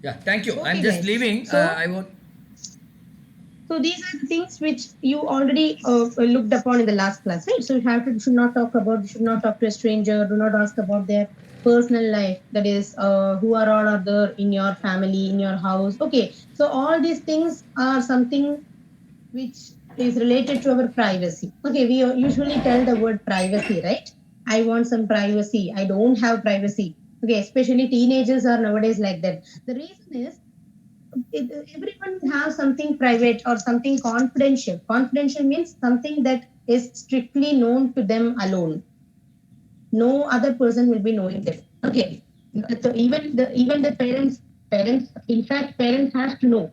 Yeah, thank you. I'm Okay, just guys. leaving. So I want. So these are the things which you already looked upon in the last class, right? So you have to should not talk about, should not talk to a stranger, do not ask about their personal life. That is, who are all are there in your family, in your house. Okay, so all these things are something which is related to our privacy. Okay, we usually tell the word privacy, right? I want some privacy. I don't have privacy. Okay, especially teenagers are nowadays like that. The reason is everyone has something private or something confidential. Confidential means something that is strictly known to them alone. No other person will be knowing them. Okay. So even the parents, in fact, parents has to know.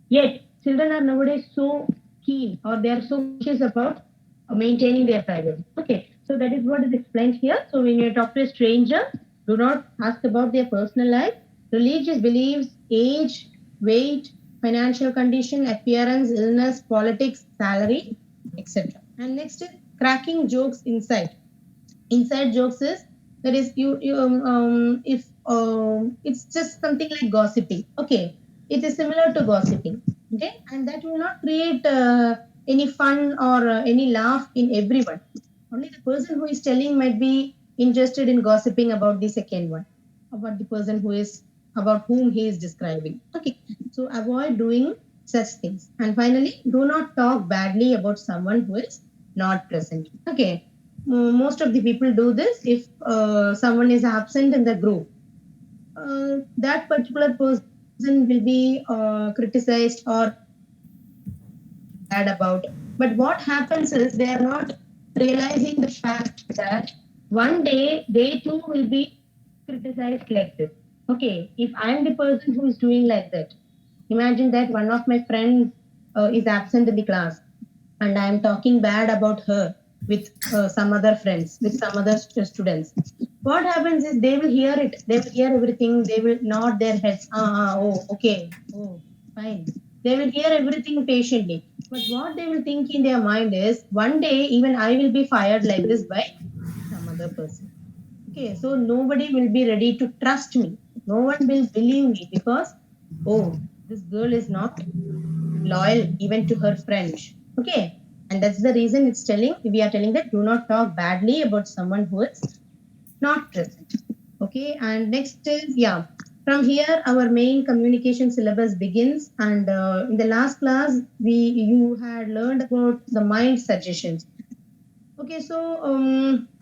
Yet children are nowadays so keen or they are so conscious about maintaining their privacy. Okay. So that is what is explained here. So when you talk to a stranger, do not ask about their personal life, religious beliefs, age, weight, financial condition, appearance, illness, politics, salary, etc. And next is cracking jokes inside. Inside jokes is that is you if it's just something like gossiping. Okay, it is similar to gossiping. Okay, and that will not create any fun or any laugh in everyone. Only the person who is telling might be interested in gossiping about the second one, about the person who is, about whom he is describing. Okay, so avoid doing such things. And finally, do not talk badly about someone who is not present. Okay, most of the people do this. If someone is absent in the group, that particular person will be criticized or bad about. But what happens is they are not realizing the fact that one day they too will be criticized like this. Okay, if I am the person who is doing like that, imagine that one of my friends is absent in the class and I am talking bad about her with some other friends, with some other students. What happens is they will hear it, they will hear everything, they will nod their heads. Oh, okay, oh, fine. They will hear everything patiently. But what they will think in their mind is one day even I will be fired like this by some other person. Okay, so nobody will be ready to trust me. No one will believe me because, oh, this girl is not loyal even to her friend. Okay, and that's the reason it's telling, we are telling that do not talk badly about someone who is not present. Okay, and next is, yeah, from here our main communication syllabus begins. And in the last class, you had learned about the mild suggestions. Okay, so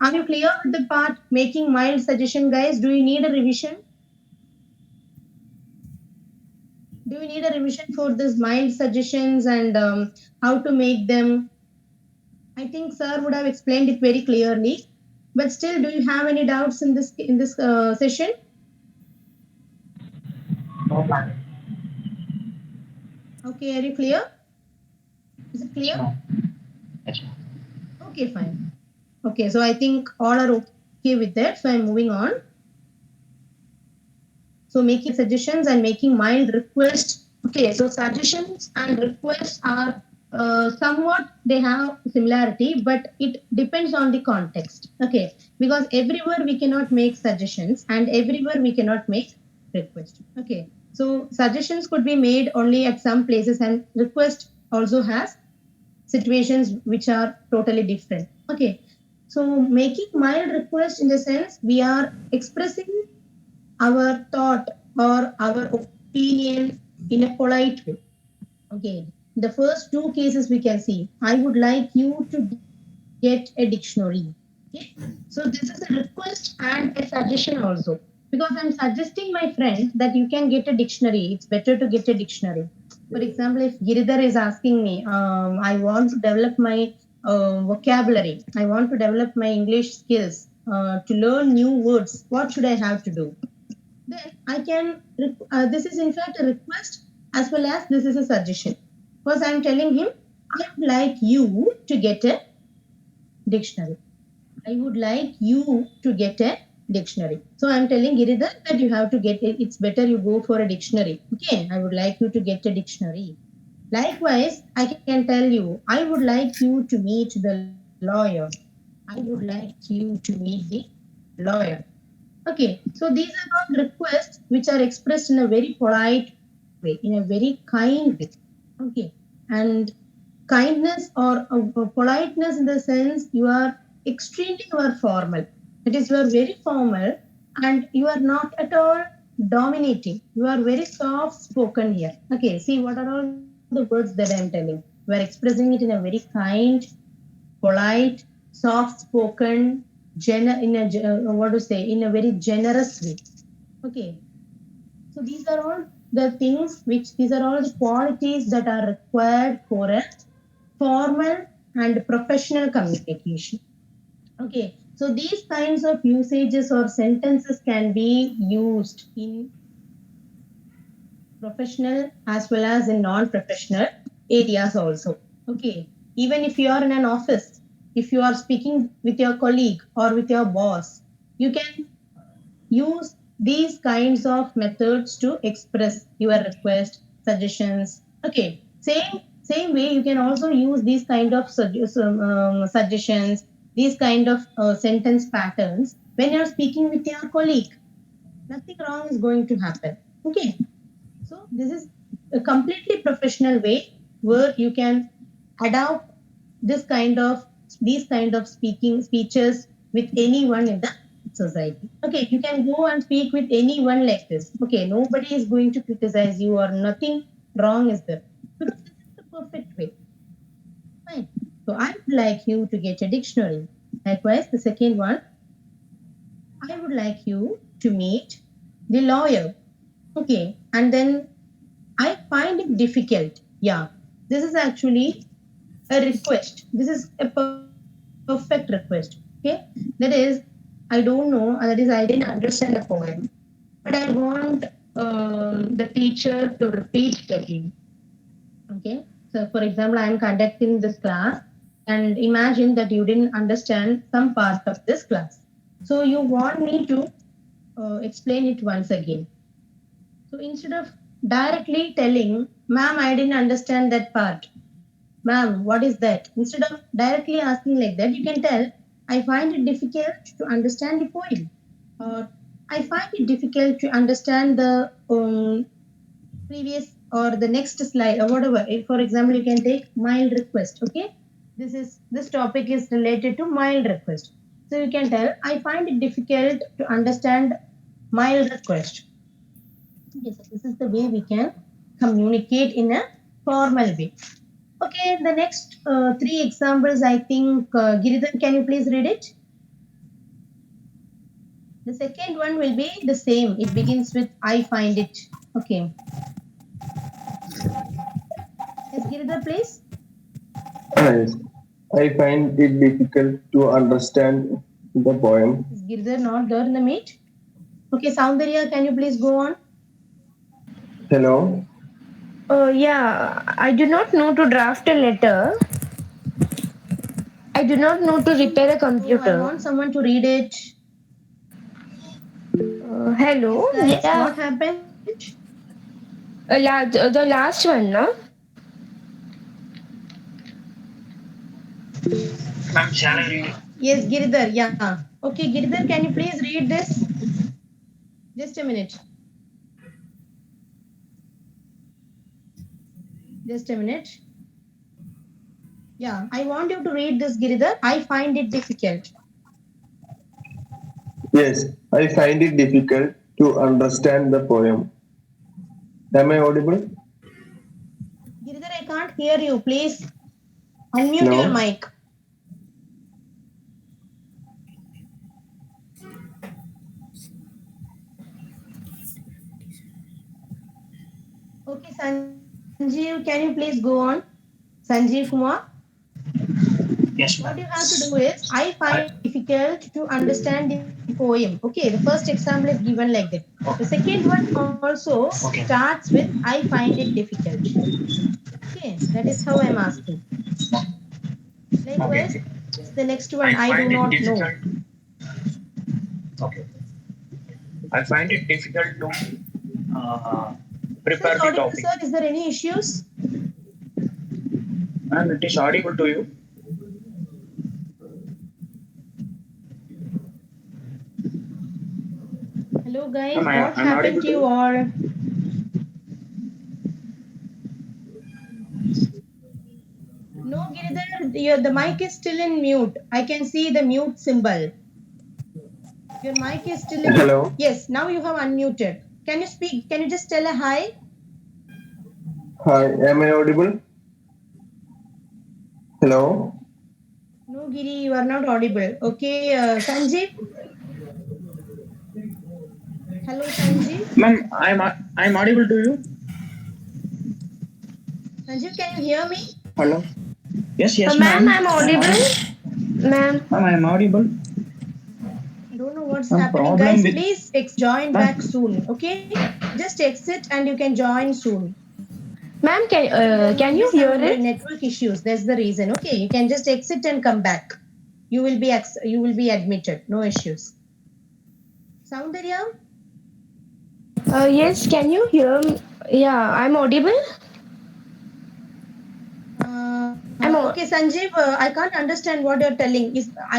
are you clear with the part making mild suggestion, guys? Do you need a revision? Do you need a revision for this mild suggestions and how to make them? I think sir would have explained it very clearly. But still, do you have any doubts in this session? No plan. Okay, are you clear? Is it Yes, clear? ma'am. Yes, ma'am. Okay, fine. Okay, so I think all are okay with that. So I'm moving on. So making suggestions and making mild requests. Okay, so suggestions and requests are somewhat, they have similarity, but it depends on the context. Okay, because everywhere we cannot make suggestions and everywhere we cannot make requests. Okay, so suggestions could be made only at some places and request also has situations which are totally different. Okay, so making mild request in the sense we are expressing our thought or our opinion in a polite way. Okay, the first two cases we can see. I would like you to get a dictionary. Okay, so this is a request and a suggestion also, because I'm suggesting my friend that you can get a dictionary. It's better to get a dictionary. For example, if Giridhar is asking me, I want to develop my vocabulary, I want to develop my English skills, to learn new words, what should I have to do? Then I can, this is in fact a request as well as this is a suggestion. Because I'm telling him, I would like you to get a dictionary. I would like you to get a dictionary. So I'm telling Giridhar that you have to get it. It's better you go for a dictionary. Okay, I would like you to get a dictionary. Likewise, I can tell you, I would like you to meet the lawyer. I would like you to meet the lawyer. Okay, so these are all requests which are expressed in a very polite way, in a very kind way. Okay, and kindness or politeness in the sense you are formal. That is, you are very formal and you are not at all dominating. You are very soft spoken here. Okay, see what are all the words that I am telling. You are expressing it in a very kind, polite, soft spoken, what to say, in a very generous way. Okay, so these are all the things which these are all the qualities that are required for a formal and professional communication. Okay, so these kinds of usages or sentences can be used in professional as well as in non-professional areas also. Okay, even if you are in an office, if you are speaking with your colleague or with your boss, you can use these kinds of methods to express your request, suggestions. Okay, same way you can also use these kind of suggestions, these kind of sentence patterns when you're speaking with your colleague. Nothing wrong is going to happen. Okay, so this is a completely professional way where you can adopt this kind of these kind of speeches with anyone in the society. Okay, you can go and speak with anyone like this. Okay, nobody is going to criticize you or nothing wrong is there because this is the perfect way. Fine. So I would like you to get a dictionary. Likewise, the second one, I would like you to meet the lawyer. Okay, and then I find it difficult. Yeah, this is actually a request. This is a perfect request. Okay, that is, I don't know, that is, I didn't understand the poem, but I want the teacher to repeat it again. Okay, so for example, I am conducting this class, and imagine that you didn't understand some part of this class. So you want me to explain it once again. So instead of directly telling, ma'am, I didn't understand that part. Ma'am, what is that? Instead of directly asking like that, you can tell, I find it difficult to understand the poem. Or I find it difficult to understand the previous or the next slide or whatever. For example, you can take mild request. Okay. This topic is related to mild request. So you can tell, I find it difficult to understand mild request. Yes, this is the way we can communicate in a formal way. Okay, the next three examples, I think, Giridhar, can you please read it? The second one will be the same. It begins with I find it. Okay. Yes, Giridhar, please. Yes, I find it difficult to understand the poem. Is Giridhar not there in the meet? Okay, Soundarya, can you please go on? Hello? Yeah, I do not know to draft a letter. I do not know to repair a Oh, I computer. want someone to read it. Hello, Yes, guys, yeah, what happened? the last one, no? Ma'am, shall I read it? Yes, Giridhar, yeah. Okay, Giridhar, can you please read this? Just a minute. Just a minute. Yeah, I want you to read this, Giridhar. I find it difficult. Yes, I find it difficult to understand the poem. Am I audible? Giridhar, I can't hear you. Please unmute your No? mic. Okay, Sanjeev, can you please go on? Sanjeev Kumar. Yes, What you ma'am. have to do is, I find I, it difficult to understand the poem. Okay, the first example is given like that. The okay. second one also Okay. starts with, I find it difficult. Okay, that is how I'm asking. Okay. Likewise, Okay. the next one, I do I not find it know. difficult. Okay. I find it difficult to Sir, is prepare the audible, topic. sir? Is there any issues? And it is audible to you. Hello, guys. Am I- What I'm happened audible to to you you? all? No, Giridhar, the mic is still in mute. I can see the mute symbol. Your mic is still in. Hello. Yes, now you have unmuted. Can you speak? Can you just tell a hi? Hi. Am I audible? Hello. No, Giri, you are not audible. Okay, Sanjeev. Hello, Sanjeev. Ma'am, I'm audible to you. Sanjeev, can you hear me? Hello. Yes, Ma'am, ma'am. I'm I'm audible. audible. Ma'am. Ma'am, I'm audible. I don't know what's Ma'am, happening. problem Guys, with please join ma'am. back soon. Okay, just exit and you can join soon. Ma'am, I think there can might be you hear some it? network issues. That's the reason. Okay, you can just exit and come back. You will be admitted. No issues. Soundarya? Yes, can you hear me? Yeah, I'm audible. Okay, Sanjeev, I can't understand what you're telling.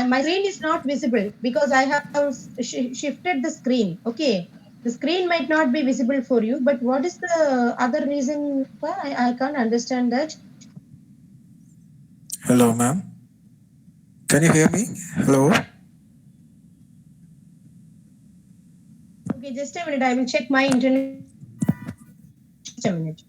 My screen is not visible because I have shifted the screen. Okay, the screen might not be visible for you, but what is the other reason? Why I can't understand that. Hello, ma'am. Can you hear me? Hello. Okay, just a minute. I will check my internet. Just a minute.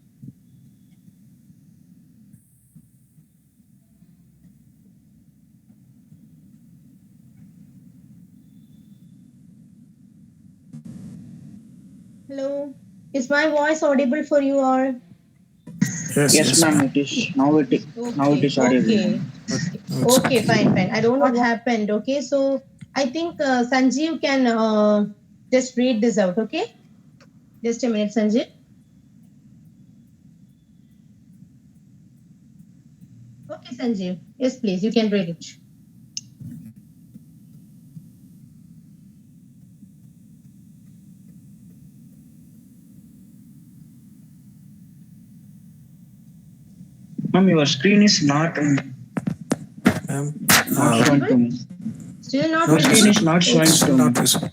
Hello, is my voice audible for you or? Yes, Yes, yes, ma'am. ma'am. It is now it Okay, is audible, okay, ma'am. It's okay, okay. fine. I don't know what happened. Okay, so I think Sanjeev can just read this out. Okay, just a minute, Sanjeev. Okay, Sanjeev. Yes, please, you can read it. Ma'am, your screen is not Ma'am, Not showing visible? to me. Still not not Your screen visible? is visible. not Okay. showing It's to not me. visible.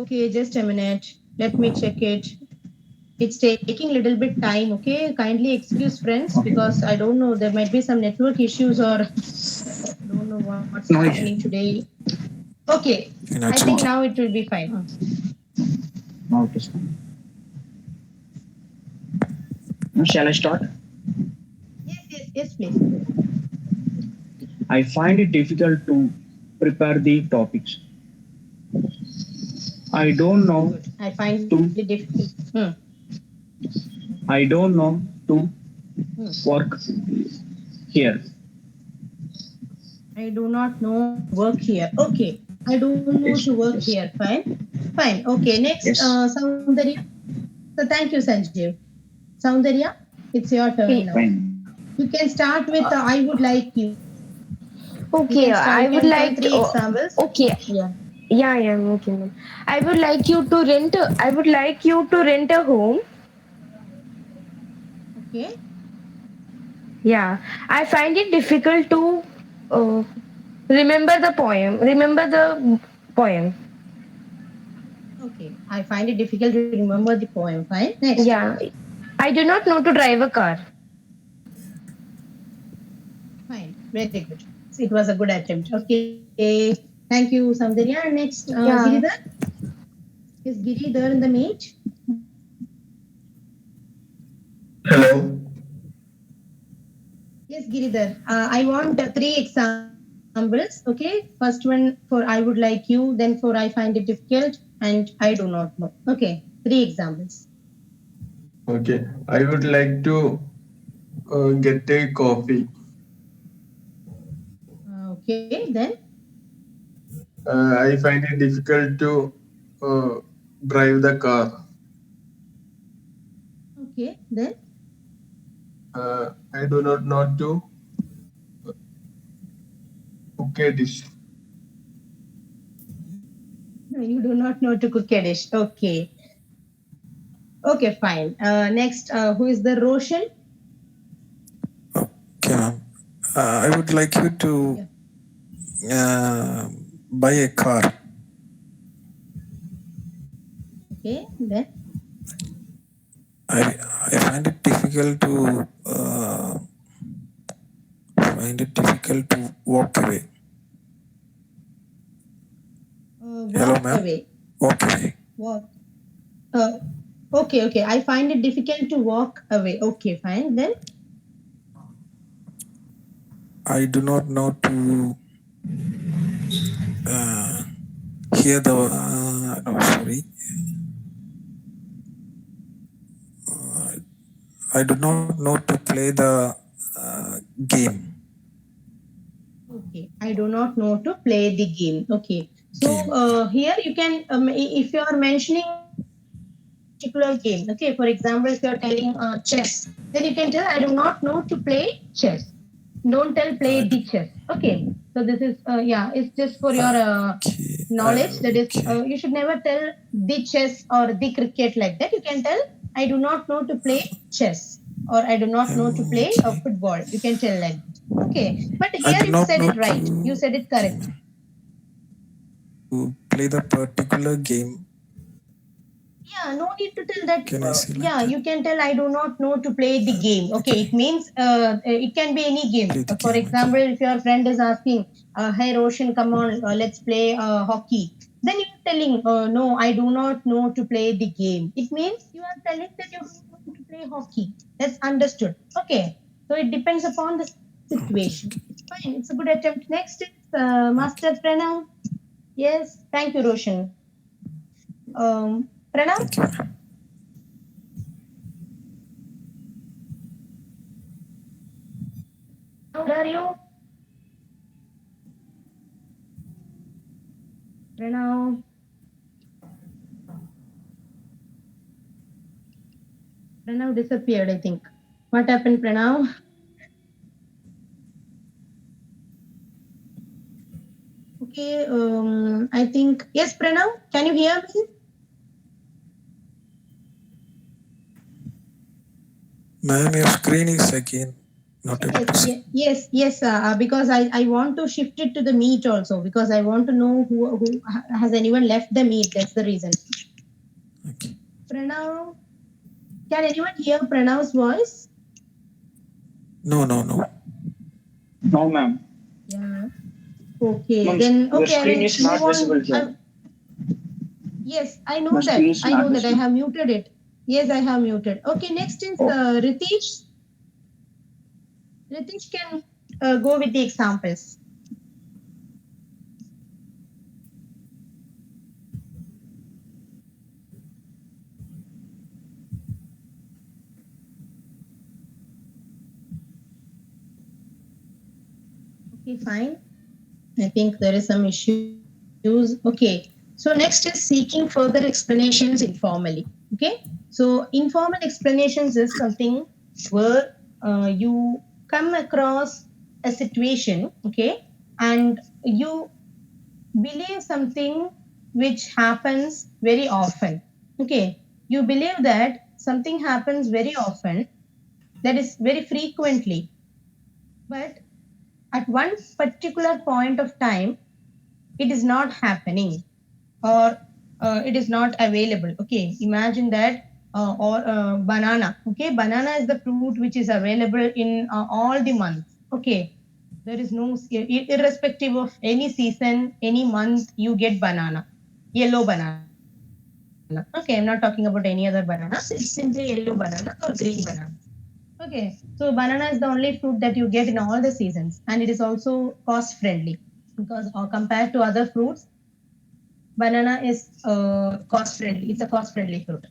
Okay, just a minute. Let me check it. It's taking a little bit time. Okay, kindly excuse friends Okay. because I don't know. There might be some network issues or don't know what's No issue. happening today. Okay, No, I it's think No, okay. now it will be fine. no, it is fine. Now, shall I start? Yes, please. I find it difficult to prepare the topics. I don't know Good. I find to it difficult. I don't know to work here. I do not know work here. Okay. I don't know to Yes, work yes, here. Fine. Fine. Okay. Next, yes. Soundarya. So thank you, Sanjeev. Soundarya, it's your turn Okay. now. Fine. You can start with I would like you. You Okay, can start. You I would can tell like to. three examples. Okay. Yeah. Yeah, yeah, okay, ma'am. I would like you to rent. I would like you to rent a home. Okay. Yeah, I find it difficult to uh, remember the poem. Remember the poem. Okay. I find it difficult to remember the poem. Fine. Next. Yeah, I do not know to drive a car. Fine. Very good. So it was a good attempt. Okay. Thank you, Soundarya. Next, Giridhar. Yeah. Is Giri there in the meet? Hello. Yes, Giridhar. I want three examples. Okay. First one for I would like you, then for I find it difficult, and I do not know. Okay. Three examples. Okay. I would like to get a coffee. Okay. Then, I find it difficult to uh, drive the car. okay. Then, I do not know to cook a dish. no, you do not know to cook a dish. Okay. Okay, fine. Next, who is the Roshan? Okay, ma'am. I would like you to Yeah. buy a car. Okay, then I find it difficult to walk away. Hello, walk ma'am. away. Walk away. Walk. Uh, okay, okay. I find it difficult to walk away. Okay, fine. Then I do not know to hear the. No, sorry. I do not know to play the game. okay. I do not know to play the game. Okay. So Game. here you can, if you are mentioning particular game. Okay, for example, if you're telling chess, then you can tell I do not know to play chess. Don't tell I play do, the chess. Okay, so this is yeah, it's just for your okay. knowledge. That is, Okay. you should never tell the chess or the cricket like that. You can tell I do not know to play chess or I do not know to play Okay. football. You can tell like that. Okay, but I here do you not said know it right. You said it correct. to play the particular game. Yeah, no need to tell that. Can I say like Yeah, that? you can tell I do not know to play the game. Okay, it Okay. means it can be any game. Play the For game. example, Okay. if your friend is asking, "Hey Roshan, come on, let's play hockey," then you're telling, "No, I do not know to play the game." It means you are telling that you don't know to play hockey. That's understood. Okay, so it depends upon the Okay. situation. Okay. It's fine. It's a good attempt. Next is Okay. Master Pranav. Yes, thank you, Roshan. Pranav. Thank you. How are you? Pranav. Pranav disappeared, I think. What happened, Pranav? Okay, I think, yes, Pranav, can you hear me? Ma'am, your screen is again not able to see. Yes, because I want to shift it to the meet also because I want to know who has anyone left the meet. That's the reason. Okay. Pranav, can anyone hear Pranav's voice? No, no, no. No, ma'am. Yeah. Okay, Ma'am, then your okay, I screen will is not move on. visible here. Yes, I know Your that. screen is I not know that. I visible. have muted it. Yes, I have muted. Okay, next is Oh, Ritesh. Ritesh can go with the examples. Okay, fine. I think there is some issues. Okay. So next is seeking further explanations informally. Okay. So informal explanations is something where you come across a situation, okay, and you believe something which happens very often. Okay. You believe that something happens very often, that is very frequently, but at one particular point of time, it is not happening or it is not available. Okay, imagine that or banana. Okay, banana is the fruit which is available in all the months. Okay, there is no irrespective of any season, any month, you get banana, yellow banana. Okay, I'm not talking about any other banana. It's simply yellow banana or green banana. Okay, so banana is the only fruit that you get in all the seasons, and it is also cost friendly because compared to other fruits, banana is cost friendly. It's a cost friendly fruit.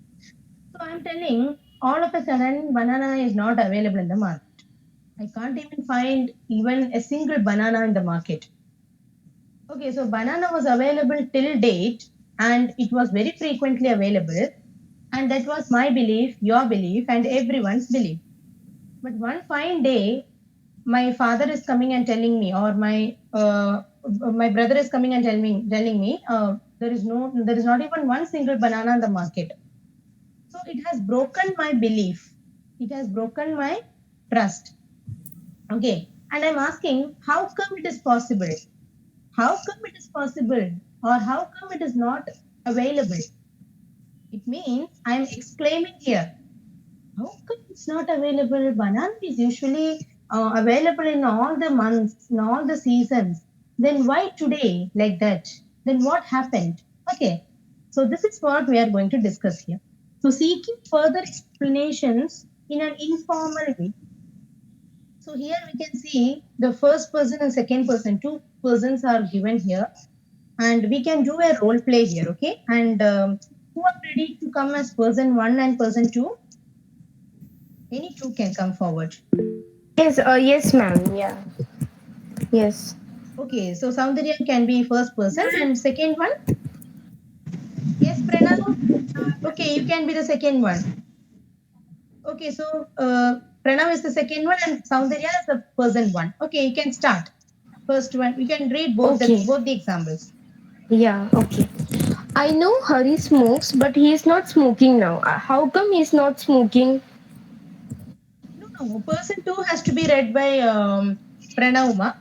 So I'm telling, all of a sudden, banana is not available in the market. I can't even find even a single banana in the market. Okay, so banana was available till date, and it was very frequently available, and that was my belief, your belief, and everyone's belief. But one fine day, my father is coming and telling me, or my brother is coming and telling me, there is not even one single banana in the market. So it has broken my belief. It has broken my trust. Okay, and I'm asking, how come it is possible? How come it is possible, or how come it is not available? It means I am exclaiming here. How come it's not available? Banana is usually available in all the months, in all the seasons. Then why today like that? Then what happened? Okay, so this is what we are going to discuss here. So seeking further explanations in an informal way. So here we can see the first person and second person, two persons are given here, and we can do a role play here, okay? And who are ready to come as person one and person two? Any two can come forward. Yes, ma'am. Yeah. Yes. Okay, so Soundarya can be first person and second one. Yes, Pranav. Okay, you can be the second one. Okay, so Pranav is the second one and Soundarya is the person one. Okay, you can start. First one, you can read Okay. both the examples. Yeah. Okay. I know Hari smokes, but he is not smoking now. How come he is not smoking? No, no, person two has to be read by Pranav. Ma.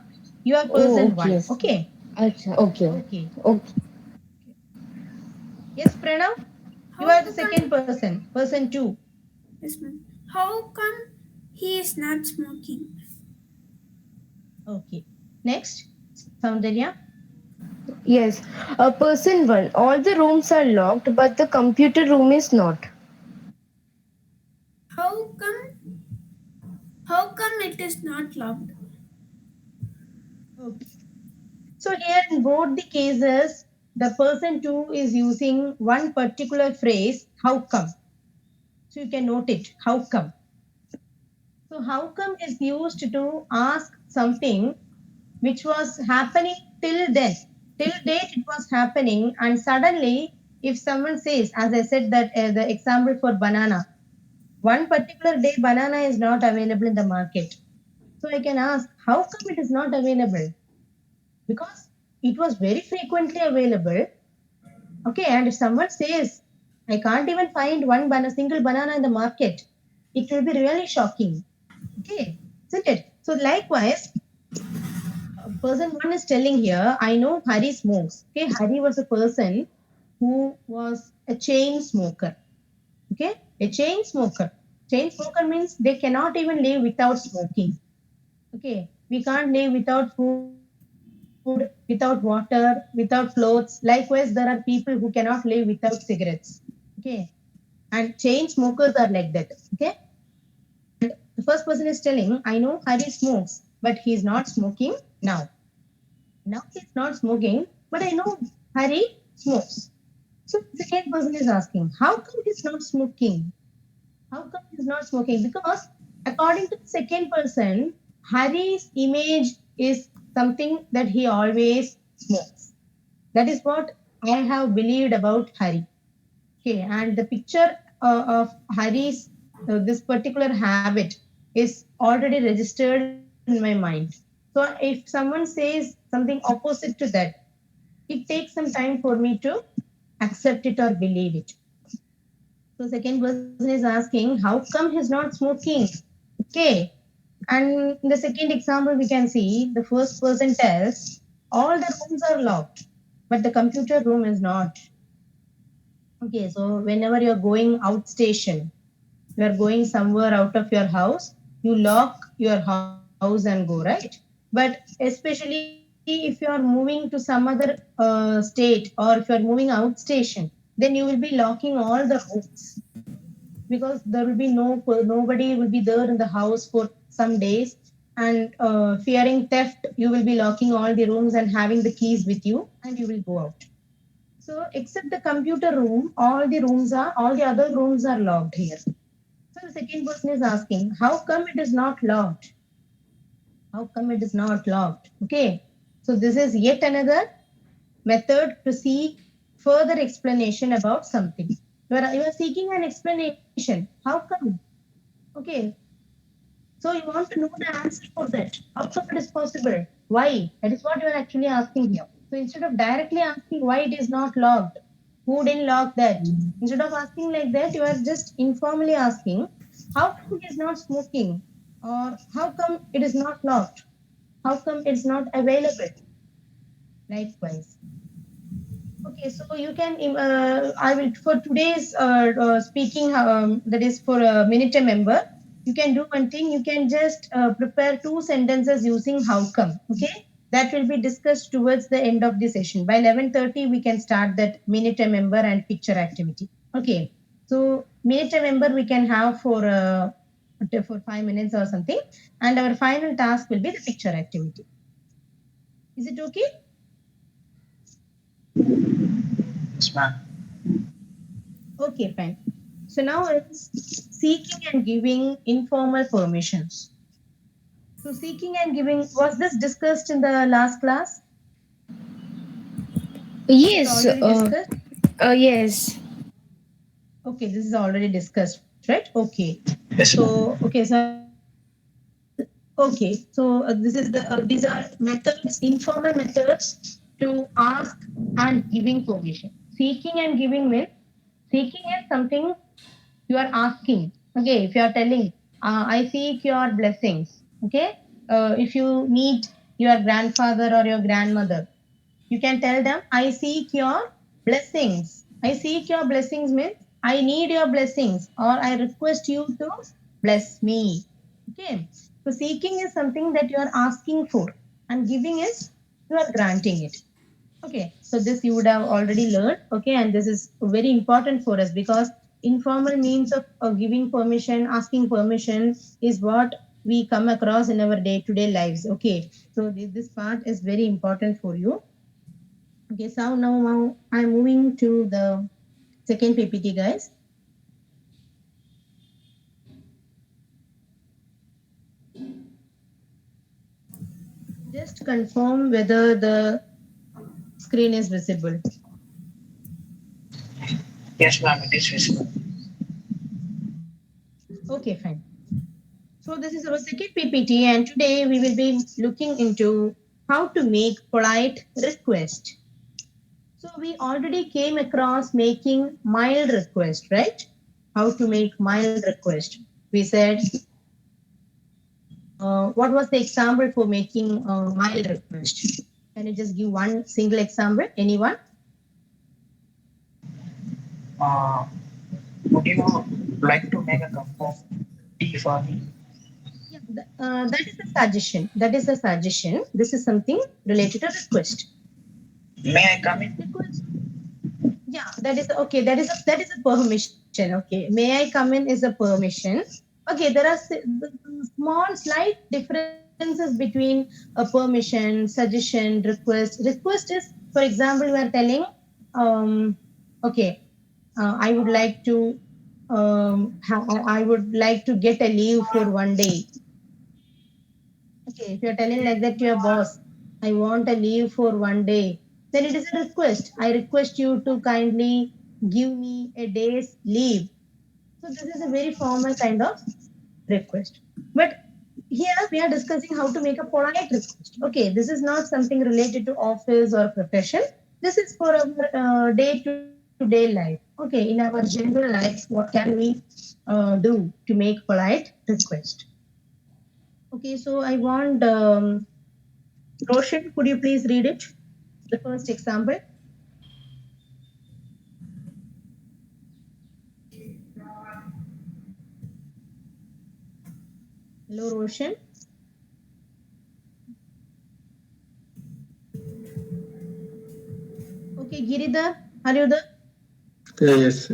You are Oh, person okay. one. Okay. Acha, okay. Okay. Okay. Yes, Pranav, you How are the come? second person. Person two. Yes, ma'am. How come he is not smoking? Okay. Next, Soundarya. Yes. Person one. All the rooms are locked, but the computer room is not. How come? How come it is not locked? Okay. So here in both the cases, the person two is using one particular phrase, how come? So you can note it, how come? So how come is used to ask something which was happening till then. Till date it was happening and suddenly if someone says, as I said that the example for banana, one particular day banana is not available in the market. So I can ask, how come it is not available? Because it was very frequently available. Okay, and if someone says, I can't even find single banana in the market, it will be really shocking. Okay, isn't it? So likewise, person one is telling here, I know Hari smokes. Okay, Hari was a person who was a chain smoker. Okay, a chain smoker. Chain smoker means they cannot even live without smoking. Okay, we can't live without food, without water, without clothes. Likewise, there are people who cannot live without cigarettes. Okay, and chain smokers are like that. Okay, and the first person is telling, I know Hari smokes, but he's not smoking now. Now he's not smoking, but I know Hari smokes. So the second person is asking, how come he's not smoking? How come he's not smoking? Because according to the second person, Hari's image is something that he always smokes. That is what I have believed about Hari. Okay, and the picture of Hari's this particular habit is already registered in my mind. So if someone says something opposite to that, it takes some time for me to accept it or believe it. So second person is asking, how come he's not smoking? Okay. And in the second example, we can see the first person tells all the rooms are locked, but the computer room is not. Okay, so whenever you're going outstation, you are going somewhere out of your house, you lock your house and go, right? But especially if you are moving to some other state or if you are moving outstation, then you will be locking all the rooms because there will be nobody will be there in the house for some days, and fearing theft you will be locking all the rooms and having the keys with you and you will go out. So except the computer room, all the other rooms are locked here. So the second person is asking, how come it is not locked? How come it is not locked? Okay. So this is yet another method to seek further explanation about something. You are seeking an explanation. How come? Okay. So you want to know the answer for that. How come it is possible? Why? That is what you are actually asking here. So instead of directly asking why it is not locked, who didn't lock that? Instead of asking like that, you are just informally asking, how come it is not smoking? Or how come it is not locked? How come it's not available? Likewise. Okay, so you can, I will, for today's speaking, that is for a minute a member, you can do one thing, you can just prepare 2 sentences using how come, okay? That will be discussed towards the end of the session. By 11:30, we can start that minute a member and picture activity. Okay, so minute a member we can have for 5 minutes or something, and our final task will be the picture activity. Is it okay? Yes, ma'am. Okay, fine. So now it's seeking and giving informal permissions. So seeking and giving, was this discussed in the last class? Is it Yes. already discussed? Yes. Okay, this is already discussed, right? Okay. Yes, ma'am. This is these are methods, informal methods to ask and giving permission. Seeking and giving means seeking is something you are asking. Okay, if you are telling, I seek your blessings. Okay, if you meet your grandfather or your grandmother, you can tell them, I seek your blessings. I seek your blessings means I need your blessings or I request you to bless me. Okay, so seeking is something that you are asking for, and giving is you are granting it. Okay, so this you would have already learned. Okay, and this is very important for us because informal means of giving permission, asking permission is what we come across in our day-to-day lives. Okay, so this part is very important for you. Okay, so now I'm moving to the second PPT, guys. Just confirm whether the screen is visible. Yes, ma'am. It is visible. Okay, fine. So this is our second PPT, and today we will be looking into how to make polite request. So we already came across making mild request, right? How to make mild request. We said, what was the example for making a mild request? Can you just give one single example? Anyone? Uh, would you like to make a cup of tea for me? Yeah, that is a suggestion. That is a suggestion. This is something related to request. May I come in? Request. Yeah, that is okay. That is a permission. Okay, may I come in is a permission. Okay, there are small slight differences between a permission, suggestion, request. Request is, for example, we are telling, okay, I would like to I would like to get a leave for one day. Okay, if you're telling like that to your boss, I want a leave for one day, then it is a request. I request you to kindly give me a day's leave. So this is a very formal kind of request. But here we are discussing how to make a polite request. Okay, this is not something related to office or profession. This is for our day-to-day life. Okay, in our general life, what can we do to make polite request? Okay, so I want Roshan, could you please read it? The first example. Hello, Roshan. Okay, Giridhar, are you there? Yes.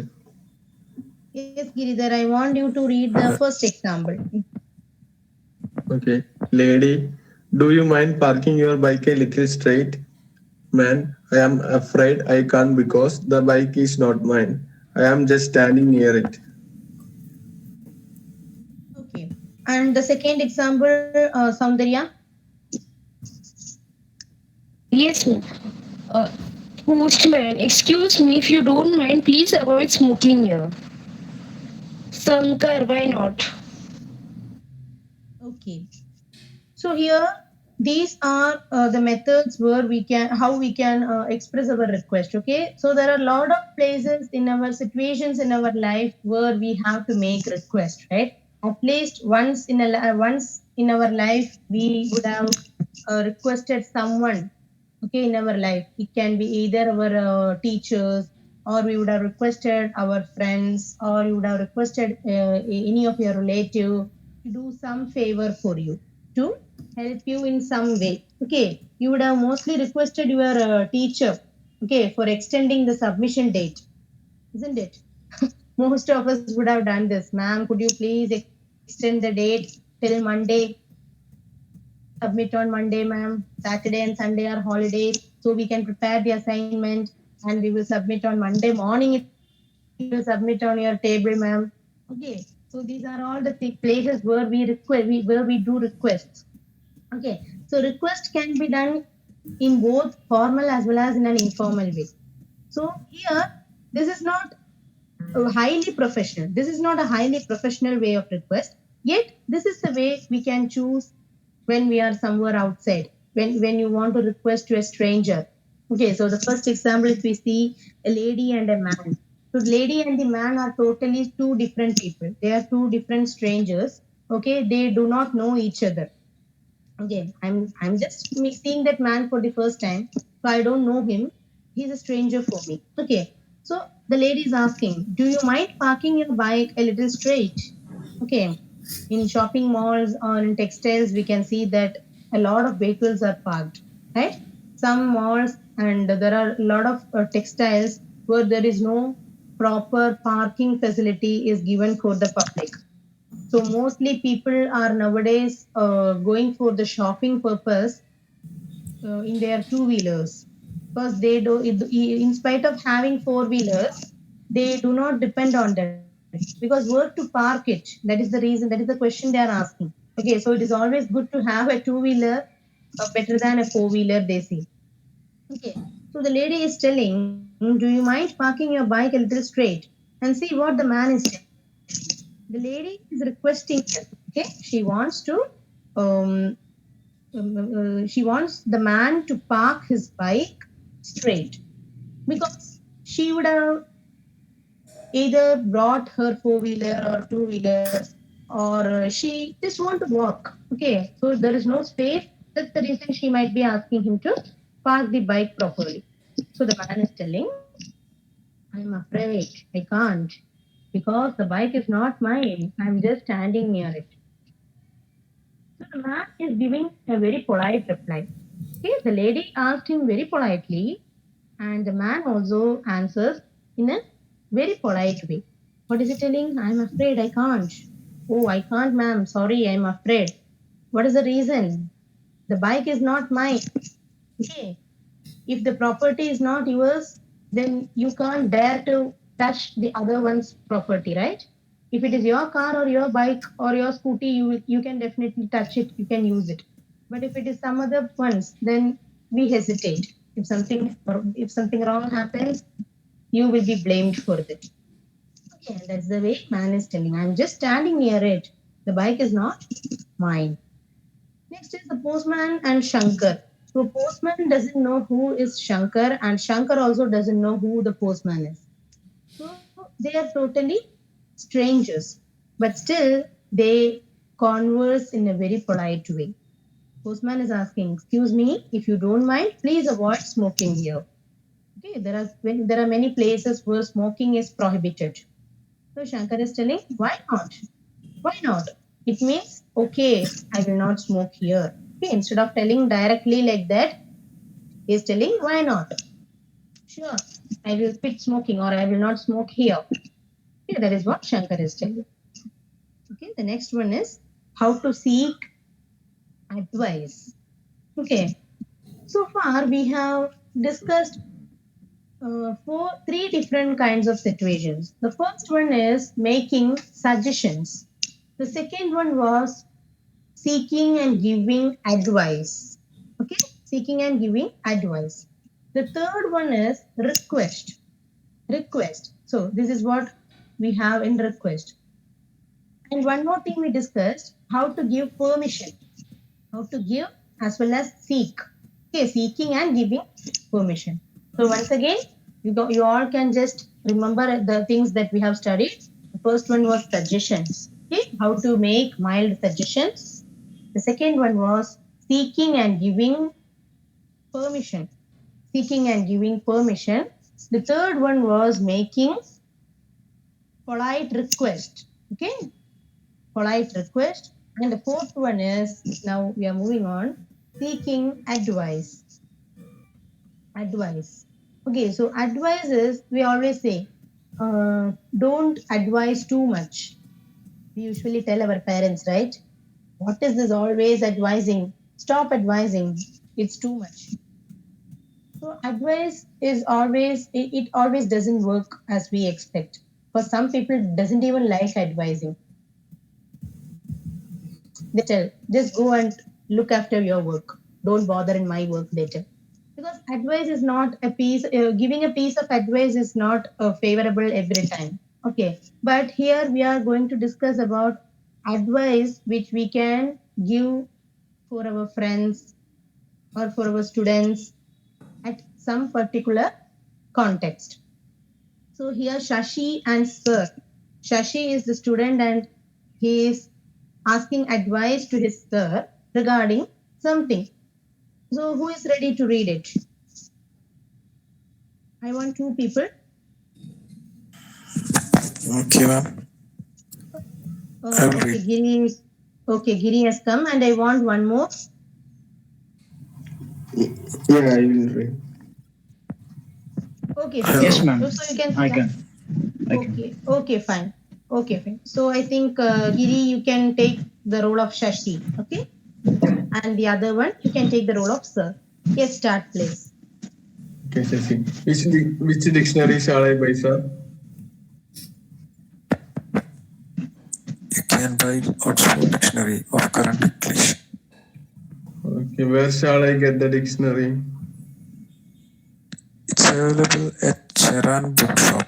Yes, Giridhar, I want you to read the first example. Okay. Lady, do you mind parking your bike a little straight? Man, I am afraid I can't because the bike is not mine. I am just standing near it. Okay. And the second example, Soundarya. Yes, ma'am. Uh, Postman, excuse me, if you don't mind, please avoid smoking here. Sankar, why not? Okay. So here, these are the methods where how we can express our request. Okay. So there are a lot of places in our situations in our life where we have to make request, right? At least once in our life, we would have requested someone okay, in our life. It can be either our teachers, or we would have requested our friends, or you would have requested any of your relative to do some favor for you, to help you in some way. Okay, you would have mostly requested your teacher, okay, for extending the submission date, isn't it? Most of us would have done this. Ma'am, could you please extend the date till Monday? Submit on Monday, ma'am. Saturday and Sunday are holidays, so we can prepare the assignment and we will submit on Monday morning. It will submit on your table, ma'am. Okay, so these are all the places where we request, where we do requests. Okay, so request can be done in both formal as well as in an informal way. So here, this is not highly professional. This is not a highly professional way of request. Yet, this is the way we can choose when we are somewhere outside, when you want to request to a stranger. Okay, so the first example, if we see a lady and a man. So lady and the man are totally two different people. They are two different strangers. Okay, they do not know each other. Okay, I'm just seeing that man for the first time, so I don't know him. He's a stranger for me. Okay, so the lady is asking, "Do you mind parking your bike a little straight?" Okay, in shopping malls or in textiles, we can see that a lot of vehicles are parked, right? Some malls, and there are a lot of textiles where there is no proper parking facility is given for the public. So mostly people are nowadays going for the shopping purpose in their two-wheelers, because they do, in spite of having four-wheelers, they do not depend on that, because where to park it, that is the reason, that is the question they are asking. Okay, so it is always good to have a two-wheeler better than a four-wheeler, they say. Okay, so the lady is telling, "Do you mind parking your bike a little straight?" And see what the man is telling. The lady is requesting her. Okay, um, she wants the man to park his bike straight, because she would have either brought her four-wheeler or two-wheeler, or she just want to walk. Okay, so there is no space. That's the reason she might be asking him to park the bike properly. So the man is telling, "I'm afraid I can't, because the bike is not mine. I'm just standing near it." So the man is giving a very polite reply. Okay, the lady asked him very politely, and the man also answers in a very polite way. What is he telling? "I'm afraid I can't." "Oh, I can't, ma'am. Sorry, I'm afraid." "What is the reason?" "The bike is not mine." Okay, if the property is not yours, then you can't dare to touch the other one's property, right? If it is your car or your bike or your scooty, you can definitely touch it, you can use it. But if it is some other ones, then we hesitate. If something wrong happens, you will be blamed for it. Okay, and that's the way man is telling, "I'm just standing near it. The bike is not mine." Next is the postman and Shankar. So postman doesn't know who is Shankar, and Shankar also doesn't know who the postman is. So they are totally strangers, but still they converse in a very polite way. Postman is asking, "Excuse me, if you don't mind, please avoid smoking here." Okay, there are many places where smoking is prohibited. So Shankar is telling, "Why not? Why not?" It means, "Okay, I will not smoke here." Okay, instead of telling directly like that, he is telling, "Why not? Sure, I will quit smoking, or I will not smoke here." Okay, that is what Shankar is telling. Okay, the next one is how to seek advice. Okay, so far we have discussed three different kinds of situations. The first one is making suggestions. The second one was seeking and giving advice. Okay, seeking and giving advice. The third one is request. Request. So this is what we have in request. And one more thing we discussed, how to give permission. How to give as well as seek. Okay, seeking and giving permission. So once again, you all can just remember the things that we have studied. The first one was suggestions. Okay, how to make mild suggestions. The second one was seeking and giving permission, seeking and giving permission. The third one was making polite request. Okay, polite request. And the fourth one is, now we are moving on, seeking advice. Advice. Okay, so advice is, we always say, don't advise too much. We usually tell our parents, right? What is this always advising? Stop advising. It's too much. So advice is always, it always doesn't work as we expect. For some people, it doesn't even like advising. They tell, just go and look after your work. Don't bother in my work later. Because advice is not a piece, giving a piece of advice is not favorable every time. Okay, but here we are going to discuss about advice which we can give for our friends or for our students at some particular context. So here Shashi and Sir. Shashi is the student and he is asking advice to his sir regarding something. So who is ready to read it? I want two people. Okay, ma'am. I will Okay, read. Giri. Okay, Giri has come, and I want one more. Yeah, I will read. Okay, Yes, so, ma'am. so you can. I can. Okay, fine. Okay, fine. So I think Giri, you can take the role of Shashi. Okay, and the other one you can take the role of Sir. Yes, start, please. Okay, Shashi. Which dictionary shall I buy, sir? You can buy Oxford Dictionary of Current English. Okay, where shall I get the dictionary? It's available at Charan Bookshop.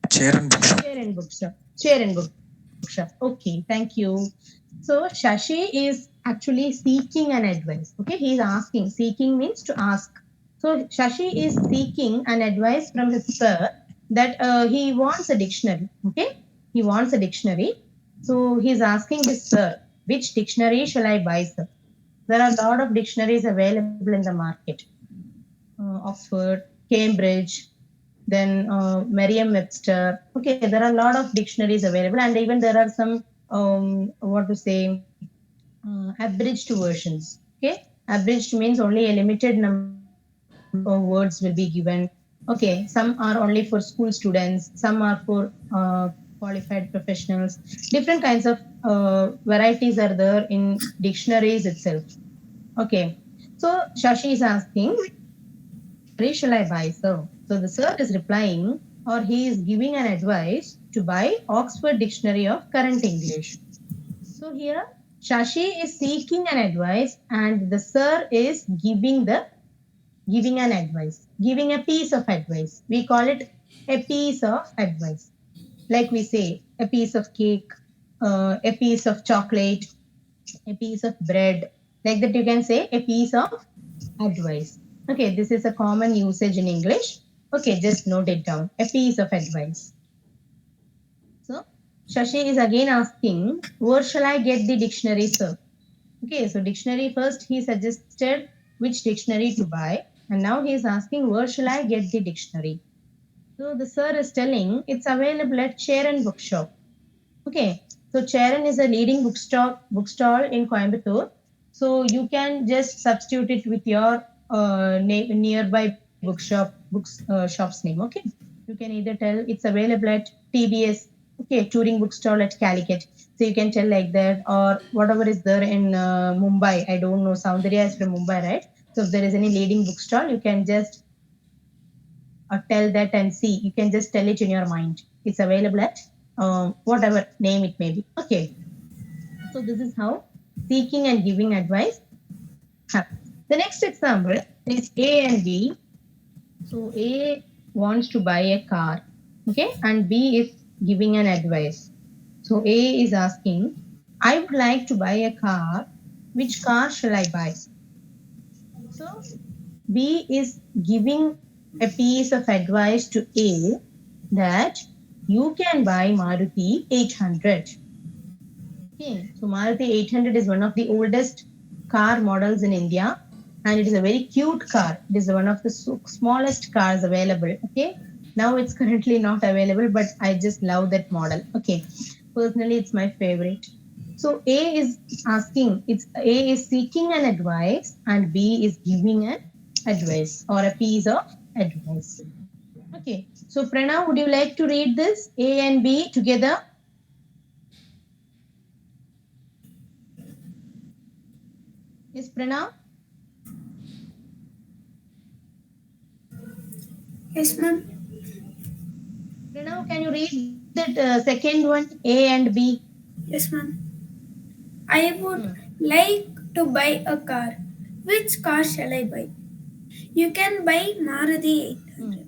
Charan Bookshop. Chair and bookshop. Okay, thank you. So Shashi is actually seeking an advice. Okay, he is asking. Seeking means to ask. So Shashi is seeking an advice from his sir that he wants a dictionary. Okay, he wants a dictionary. So he's asking his sir, which dictionary shall I buy, sir? There are a lot of dictionaries available in the market. Oxford, Cambridge, then Merriam-Webster. Okay, there are a lot of dictionaries available, and even there are some what to say, abridged versions. Okay, abridged means only a limited number of words will be given. Okay, some are only for school students, some are for qualified professionals. Different kinds of varieties are there in dictionaries itself. Okay, so Shashi is asking, where shall I buy, sir? So the sir is replying, or he is giving an advice to buy Oxford Dictionary of Current English. So here Shashi is seeking an advice and the sir is giving an advice, giving a piece of advice. We call it a piece of advice. Like we say, a piece of cake, a piece of chocolate, a piece of bread. Like that you can say a piece of advice. Okay, this is a common usage in English. Okay, just note it down. A piece of advice. So, Shashi is again asking, where shall I get the dictionary, sir? Okay, so dictionary first he suggested which dictionary to buy. And now he is asking, where shall I get the dictionary? So the sir is telling it's available at Charan Bookshop. Okay, so Charan is a leading bookstall in Coimbatore. So you can just substitute it with your nearby shop's name. Okay, you can either tell it's available at TBS. Okay, touring bookstall at Calicut. So you can tell like that, or whatever is there in Mumbai. I don't know. Soundarya is from Mumbai, right? So if there is any leading bookstall, you can just tell that and see. You can just tell it in your mind. It's available at whatever name it may be. Okay. So this is how seeking and giving advice happens. The next example is A and B. So A wants to buy a car, okay, and B is giving an advice. So A is asking, I would like to buy a car. Which car shall I buy? So B is giving a piece of advice to A that you can buy Maruti 800. Okay, so Maruti 800 is one of the oldest car models in India, and it is a very cute car. It is one of the smallest cars available. Okay, now it's currently not available, but I just love that model. Okay, personally, it's my favorite. So A is asking, it's A is seeking an advice, and B is giving an advice or a piece of advice. Okay, so Pranav, would you like to read this A and B together? Yes, Pranav. Yes, ma'am. Pranav, can you read that second one, A and B? Yes, ma'am. I would like to buy a car. Which car shall I buy? You can buy Maruti 800.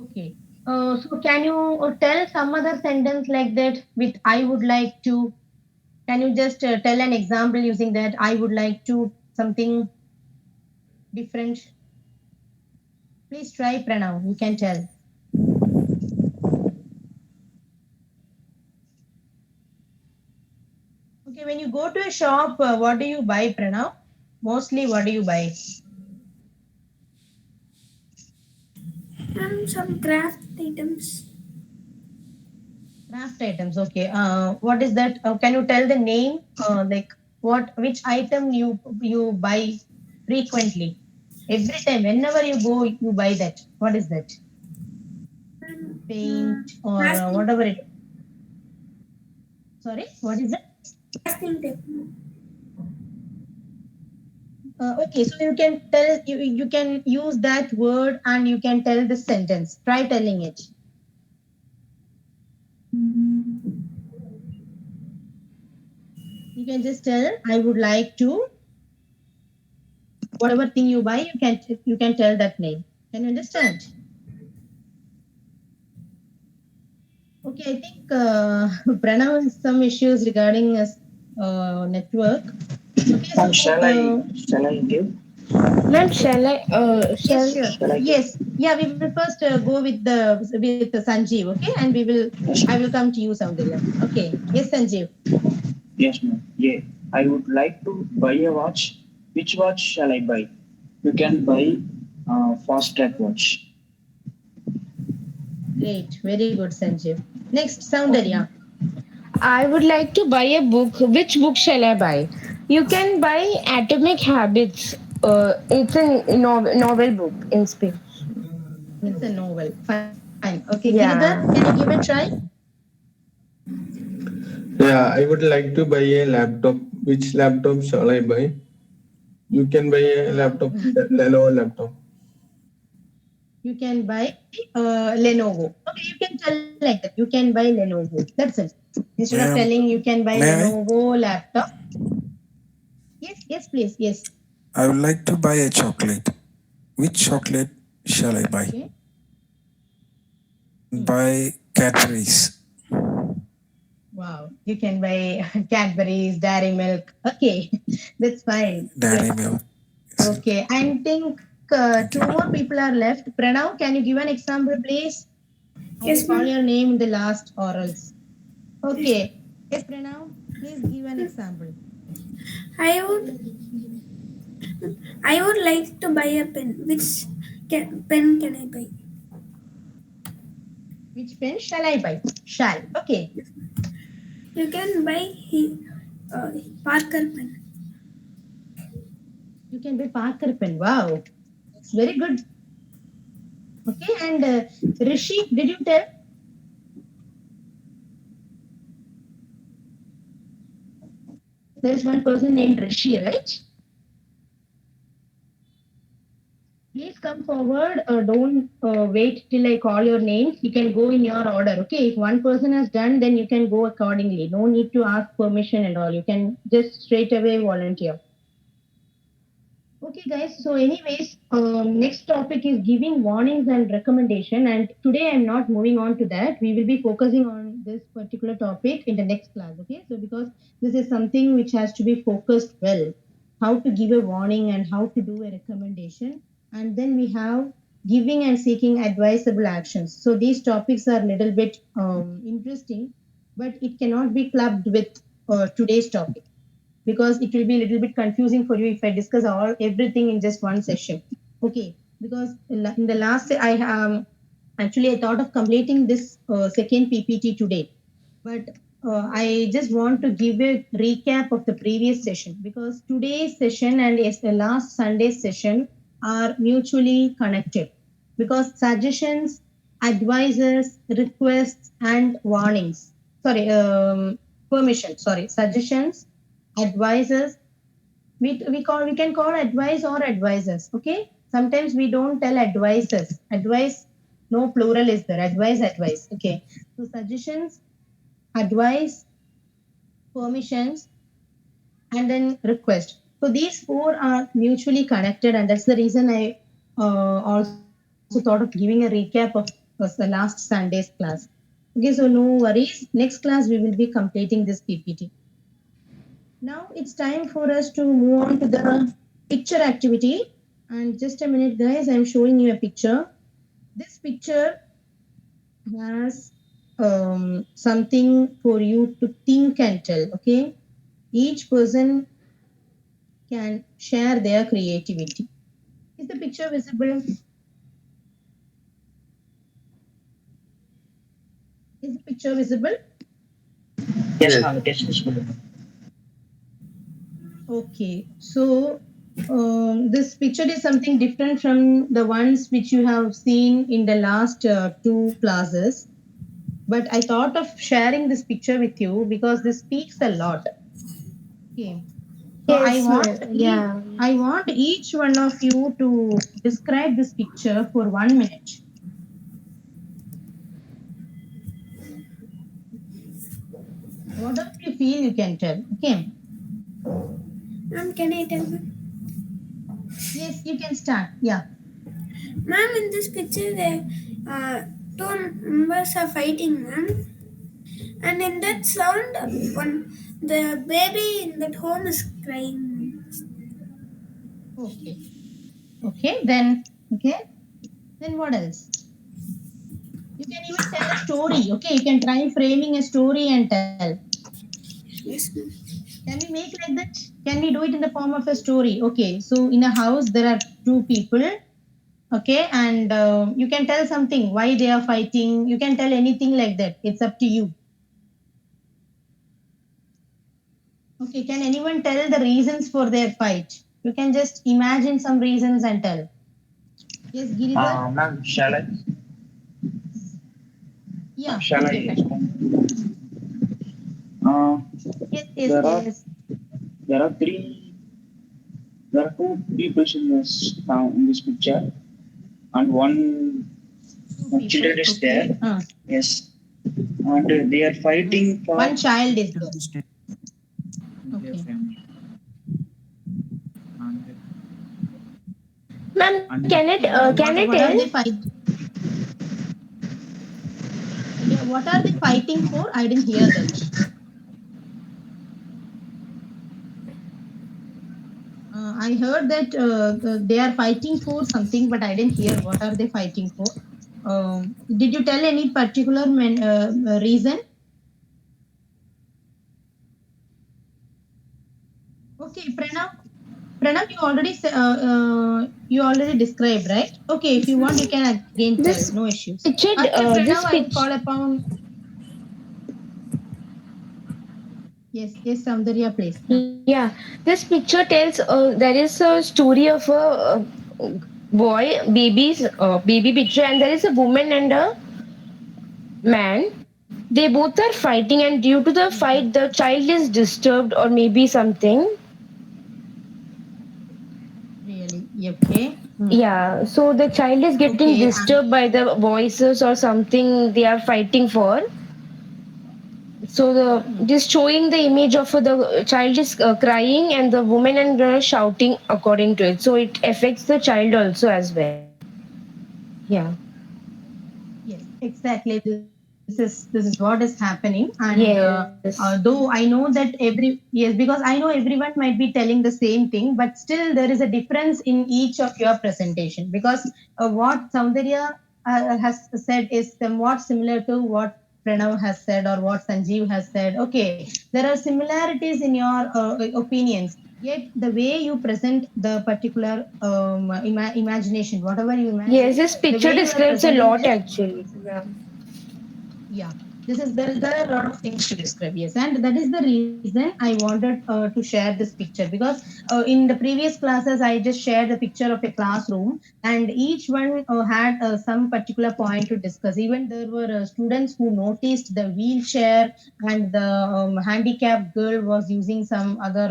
Okay. So can you tell some other sentence like that with I would like to? Can you just tell an example using that? I would like to something different. Please try Pranav. You can tell. Okay, when you go to a shop, what do you buy, Pranav? Mostly, what do you buy? And some craft items. Craft items. Okay. What is that? Can you tell the name? Like which item you buy frequently? Every time, whenever you go, you buy that. What is that? Paint or Masking, whatever it. Sorry, what is it? masking tape. Okay, so you can tell you can use that word and you can tell the sentence. Try telling it. You can just tell I would like to whatever thing you buy. You can tell that name. Can you understand? Okay, I think Pranav has some issues regarding network. Okay, And so shall I give? Ma'am, shall I? yes, sure. Shall I give? Yes, yeah. We will first go with the Sanjeev, okay, and I will come to you, Soundarya. Okay. Yes, Sanjeev. Yes, ma'am. Yeah. I would like to buy a watch. Which watch shall I buy? You can buy fast track watch. Great, very good, Sanjeev. Next, Soundarya. I would like to buy a book. Which book shall I buy? You can buy Atomic Habits. It's a novel book inspiration. It's a novel. Fine. Okay, Giridhar, Yeah. can you give a try? Yeah, I would like to buy a laptop. Which laptop shall I buy? You can buy a laptop, Lenovo laptop. You can buy Lenovo. Okay, you can tell like that. You can buy Lenovo. That's it. Instead of Ma'am, telling you can buy may I? Lenovo laptop. Yes, yes, please. Yes. I would like to buy a chocolate. Which chocolate shall I buy? Okay. Buy Cadbury's. Wow. You can buy Cadbury's, Dairy Milk. Okay. That's fine. Dairy Milk. Okay. I think two more people are left. Pranav, can you give an example, please? I Yes, will call ma'am. your name in the last orals. Okay. Yes, Pranav, please give an example. I would like to buy a pen. Which pen can I buy? Which pen shall I buy? Shall. Okay. You can buy Parker pen. You can buy Parker pen. Wow. It's very good. Okay. And Rishi, did you tell? There's one person named Rishi, right? Please come forward. Don't wait till I call your names. You can go in your order. Okay. If one person has done, then you can go accordingly. No need to ask permission and all. You can just straight away volunteer. Okay, guys. So, anyways, next topic is giving warnings and recommendation. And today I'm not moving on to that. We will be focusing on this particular topic in the next class. Okay. So, because this is something which has to be focused well, how to give a warning and how to do a recommendation. And then we have giving and seeking advisable actions. So, these topics are a little bit interesting, but it cannot be clubbed with today's topic. because it will be a little bit confusing for you if I discuss everything in just one session. Okay, because in the last I actually I thought of completing this second PPT today, but I just want to give a recap of the previous session because today's session and yes, the last Sunday's session are mutually connected because suggestions, advices, requests, and warnings. Sorry, permission. Sorry, suggestions, advices. We can call advice or advisors. Okay. Sometimes we don't tell advices. Advice, no plural is there. Advice. Okay. So suggestions, advice, permissions, and then request. So these four are mutually connected, and that's the reason I also thought of giving a recap of the last Sunday's class. Okay, so no worries. Next class we will be completing this PPT. Now it's time for us to move on to the picture activity. And just a minute, guys, I'm showing you a picture. This picture has something for you to think and tell. Okay, each person can share their creativity. Is the picture visible? Is the picture visible? Yes, Yes. ma'am. It is visible. Okay, so this picture is something different from the ones which you have seen in the last two classes. But I thought of sharing this picture with you because this speaks a lot. Okay. So Yes, ma'am. Yeah. I want each one of you to describe this picture for 1 minute. Whatever you feel, you can tell. Okay. Ma'am, can I tell ma'am? Yes, you can start. Yeah. Ma'am, in this picture, two members are fighting, ma'am. And in that sound, the baby in that home is crying. Okay. Okay. Then what else? You can even tell a story. Okay. You can try framing a story and tell. Yes, ma'am. Can we make like that? Can we do it in the form of a story? Okay. So in a house, there are two people. Okay. And you can tell something, why they are fighting. You can tell anything like that. It's up to you. Okay. Can anyone tell the reasons for their fight? You can just imagine some reasons and tell. Yes, Giridhar? Ma'am, shall I? Yeah. Shall I Okay, fine. explain? Uh, Yes, there are yes. there are three. There are two people in this picture, and one Two children people. is there. Okay. Yes, and they are fighting for. One child is there. Okay. Ma'am, can I What tell? are they fighting? Yeah, what are they fighting for? I didn't hear that. I heard that they are fighting for something, but I didn't hear what are they fighting for. Did you tell any particular reason? Okay, Pranav, you already described, right? Okay, if you want, you can again tell. This No issues. picture, After Pranav, this I will picture. call upon. Yes, Soundarya, please. Yeah, this picture tells there is a story of a boy, baby picture, and there is a woman and a man. They both are fighting, and due to the fight, the child is disturbed or maybe something. Really? Okay. Yeah, so the child is getting Okay. disturbed by the voices or something they are fighting for. So just showing the image of the child is crying and the woman and girl shouting according to it. So it affects the child also as well. Yeah. Yes, exactly. This is what is happening, and Yes. though I know that because I know everyone might be telling the same thing, but still there is a difference in each of your presentation because what Soundarya has said is somewhat similar to what Pranav has said or what Sanjeev has said. Okay, there are similarities in your opinions. Yet the way you present the particular imagination, whatever you imagine, Yes, this the picture way you are describes a presenting lot this, actually. yeah, there are a lot of things to describe, yes, and that is the reason I wanted to share this picture, because in the previous classes I just shared the picture of a classroom, and each one had some particular point to discuss. Even there were students who noticed the wheelchair, and the handicapped girl was using some other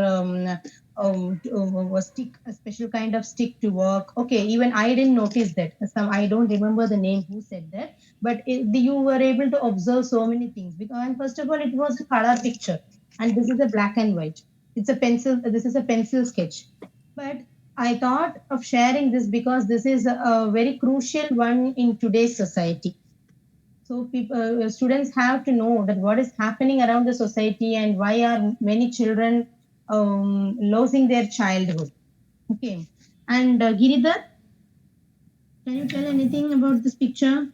a stick, a special kind of stick to work. Okay, even I didn't notice that. Some, I don't remember the name who said that, but you were able to observe so many things. Because, and first of all, it was a color picture, and this is a black and white. It's a pencil. This is a pencil sketch. But I thought of sharing this because this is a very crucial one in today's society. So people, students have to know that what is happening around the society, and why are many children losing their childhood. Okay, and Giridhar, can you tell anything about this picture?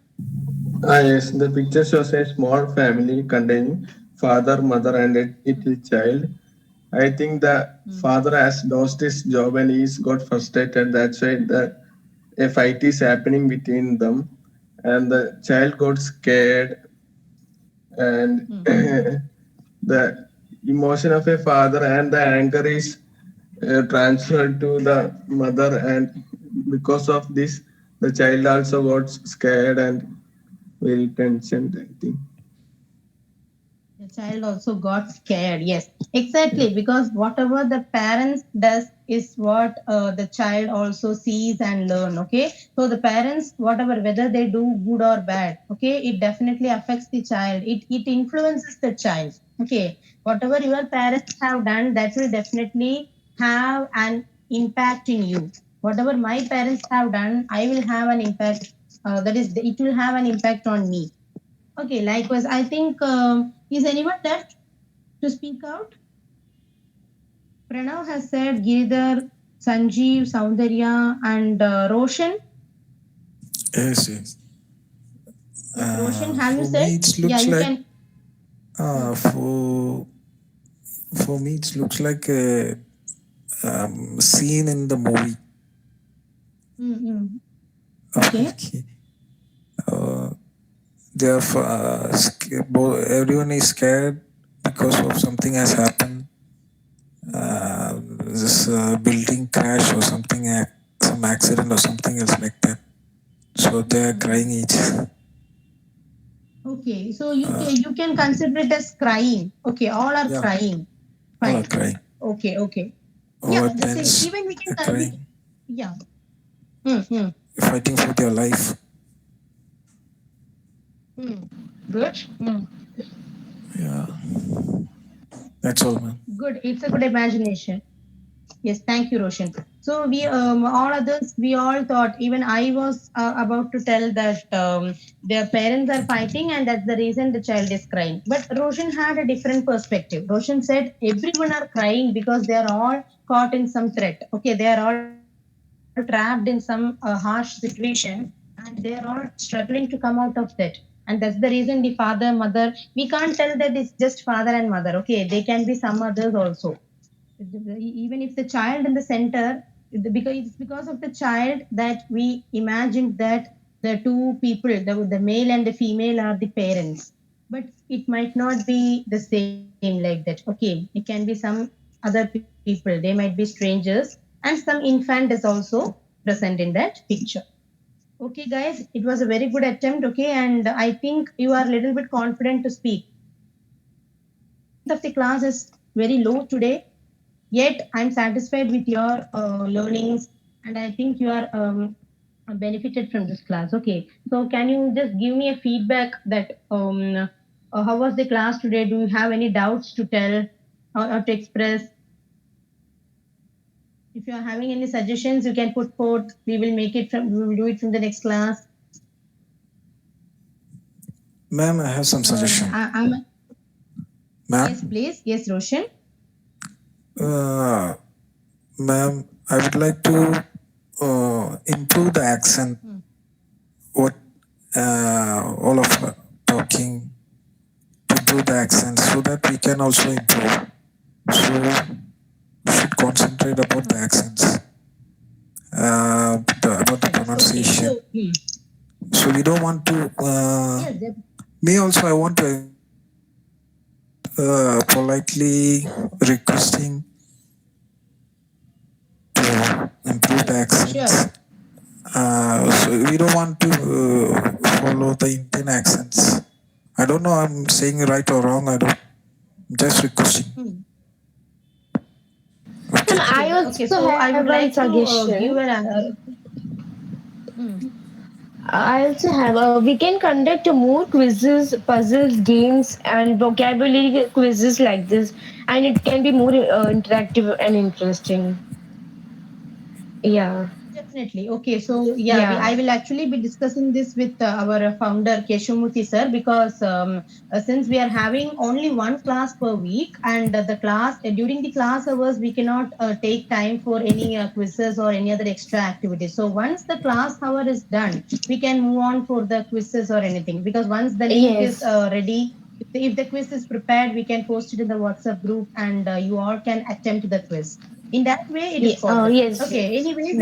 Yes, the picture shows a small family containing father, mother, and a little child. I think the father has lost his job and he's got frustrated. That's why a fight is happening between them, and the child got scared, and the emotion of a father and the anger is transferred to the mother, and because of this, the child also got scared and very tensioned, I think. The child also got scared. Yes, exactly. Because whatever the parents does is what the child also sees and learn. Okay, so the parents, whatever, whether they do good or bad, okay, it definitely affects the child. It influences the child. Okay, whatever your parents have done, that will definitely have an impact in you. Whatever my parents have done, I will have an impact. That is, it will have an impact on me. Okay, likewise, I think, is anyone left to speak out? Pranav has said Giridhar, Sanjeev, Saundarya, and Roshan. Yes, yes. Yes, Roshan, have you For me, said? it Yeah, looks you like can. uh, for for me it looks like a scene in the movie. Mm-hmm. Okay. Okay. They are everyone is scared because of something has happened. This building crash or something, some accident or something else like that. So they are crying each. Okay, so you can consider it as crying. Okay, all are Yeah, crying. all are Fine. crying. Okay, okay. All Yeah, are the same. tense, Even we can are consider. crying, Yeah. Mm-hmm. fighting for their life. Good. Yeah, that's all, man. Good. It's a good imagination. Yes, thank you, Roshan. So we all others, we all thought. Even I was about to tell that their parents are fighting, and that's the reason the child is crying. But Roshan had a different perspective. Roshan said everyone are crying because they are all caught in some threat. Okay, they are all trapped in some harsh situation, and they are all struggling to come out of that. And that's the reason the father, mother. We can't tell that it's just father and mother. Okay, they can be some others also. Even if the child in the center, because it's because of the child that we imagined that the two people, the male and the female, are the parents. But it might not be the same like that. Okay, it can be some other people, they might be strangers, and some infant is also present in that picture. Okay, guys, it was a very good attempt. Okay, and I think you are a little bit confident to speak. The strength of the class is very low today, yet I'm satisfied with your learnings, and I think you are benefited from this class. Okay, so can you just give me a feedback that how was the class today? Do you have any doubts to tell, or to express? If you are having any suggestions, you can put forth. We will do it from the next class. Ma'am, I have some suggestion. I'm Ma'am, Yes, please. Yes, Roshan. uh, ma'am, I would like to improve the accent. What all of her talking. improve the accents so that we can also improve. So we should concentrate about the accents, about the pronunciation. Okay. So we don't want to. Yes, that- Me also, I want to politely requesting to improve the accents. Sure. So we don't want to follow the Indian accents. I don't know I'm saying right or wrong. I don't. I'm just requesting. And I also Okay, so I have would like one to suggestion. give an I also have we can conduct more quizzes, puzzles, games, and vocabulary quizzes like this, and it can be more interactive and interesting. Yeah. Definitely. Okay. So yeah, Yeah. I will actually be discussing this with our founder Keshamurthy sir, because since we are having only one class per week, and the class during the class hours we cannot take time for any quizzes or any other extra activities. So once the class hour is done, we can move on for the quizzes or anything, because once the link is Yes. ready, if the quiz is prepared, we can post it in the WhatsApp group, and you all can attempt the quiz. In that way, it is possible. Yes. Okay. Anyways,